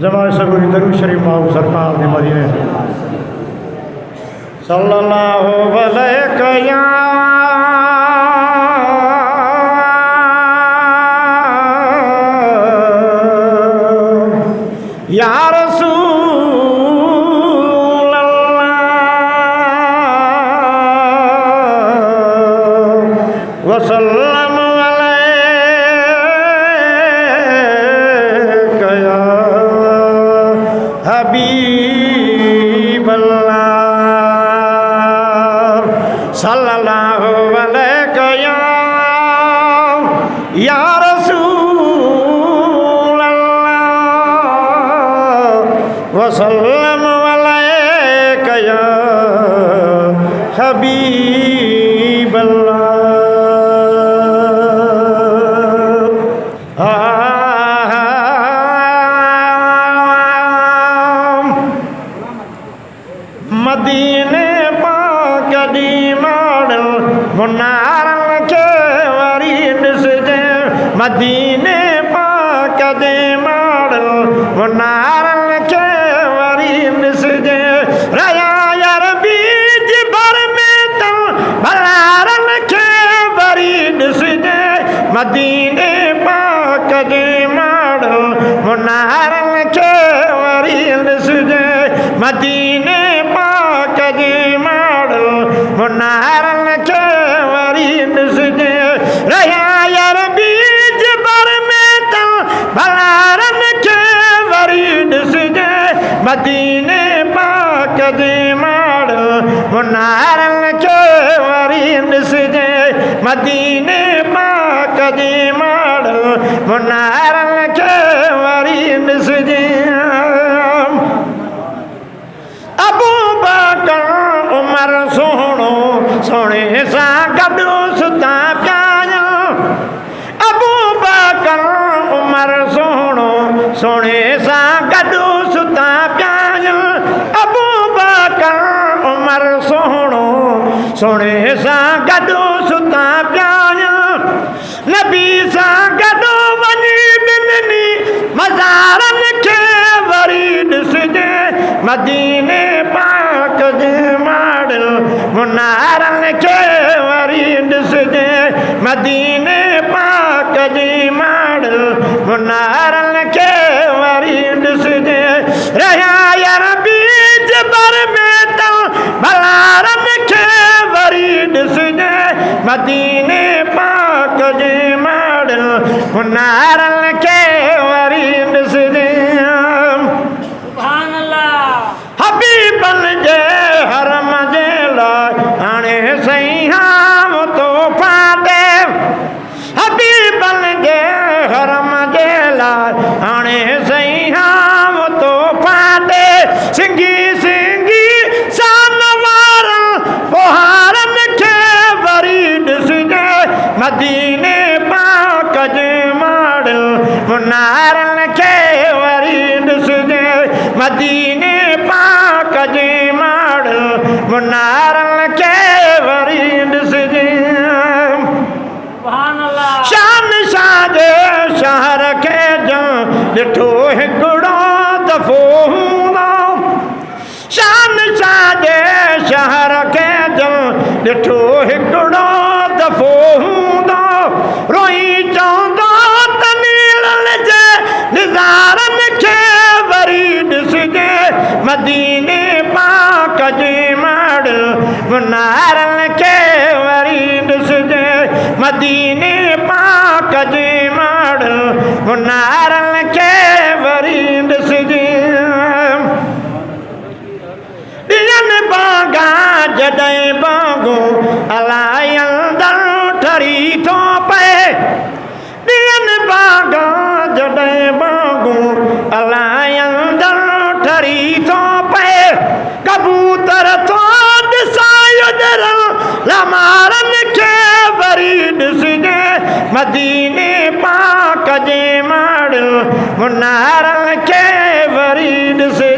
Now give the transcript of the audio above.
जमात सगोरी दरूद शरीफ माहू सरकार ने मदीने सल्लल्लाहु अलैहि या रसूल अल्लाह वसल्लम अलैका या हबीब अल्लाह सल्लल्लाहु अलैका या रसूल अल्लाह वसल्लम अलैका या हबीब अल्लाह। मदीने पाक दी माड़ल मुनारन के वरी ॾिसजे मदीने पाक दी माड़ल मुनारन के वरी ॾिसजे रया यार बीज भर में तन भलारन के वरी ॾिसजे मदीने पाक दी माड़ल मुनारन के वरी ॾिसजे मदीने पाक दी माड़ल मुनारन के वरी ॾिसजे रया यार बीज भर में तन भलारन के वरी ॾिसजे मदीने पाक दी माड़ल मुनारन के वरी ॾिसजे मदीने पाक दी माड़ल मुनारन के वरी ॾिसजे। अबू बकर उमर सोहणो सोणे सां गॾु सुता पिया अबू बकर उमर सोहणो सोणे सां गॾु सुता पिया अबू बकर उमर सोहणो सोणे सां गॾु सुता पिया नबी सां गॾु वञी ॿिन्हिनि मज़ारन खे वरी ॾिसजे मदीने पाक जे माड़ल मुनारन के वरी ॾिसजे मदीने पाक जी माड़ल मुनारन के वरी ॾिसजे रया यार बीज भर में तन भलारन के वरी ॾिसजे मदीने पाक जी माड़ल मुनारन के वरी ॾिसजे। हबीबन जे हरम जे लाइ हाणे सही हाम तो फाटे हबीबन जे हरम जे लाइ हाणे सही हाम तो फाटे सिंगी सिंगी शान वारन पोहारन खे वरी ॾिसजे मदीने पाक जे माड़ल मुनारन खे वरी ॾिसजे मदीने पाक जी माड़ल मुनारन के वरी ॾिसजे। शान शाह जे शहर खे ॼण ॾिठो हिकिड़ो दफ़ो हूंदो शान शाह जे शहर खे ॼण ॾिठो हिकिड़ो दफ़ो हूंदो रोई चवंदो त नीलल जे निज़ारन खे वरी ॾिसजे मदीने पाक जी माड़ल मुनारन के वरी ॾिसजे मदीने पाक जी माड़ल मुनारन के वरी ॾिसजे। ॾियनि बागा जॾहिं बागो अलाए अंदर ठरी थो पए ॾियनि बागा जॾहिं बागो अलाए अंदर ठरी थो पए कबूतर थो ॾिसायो ॼरल लमारन खे वरी ॾिसजे मदीने पाक जे माड़ल मुनारन खे वरी ॾिसजे।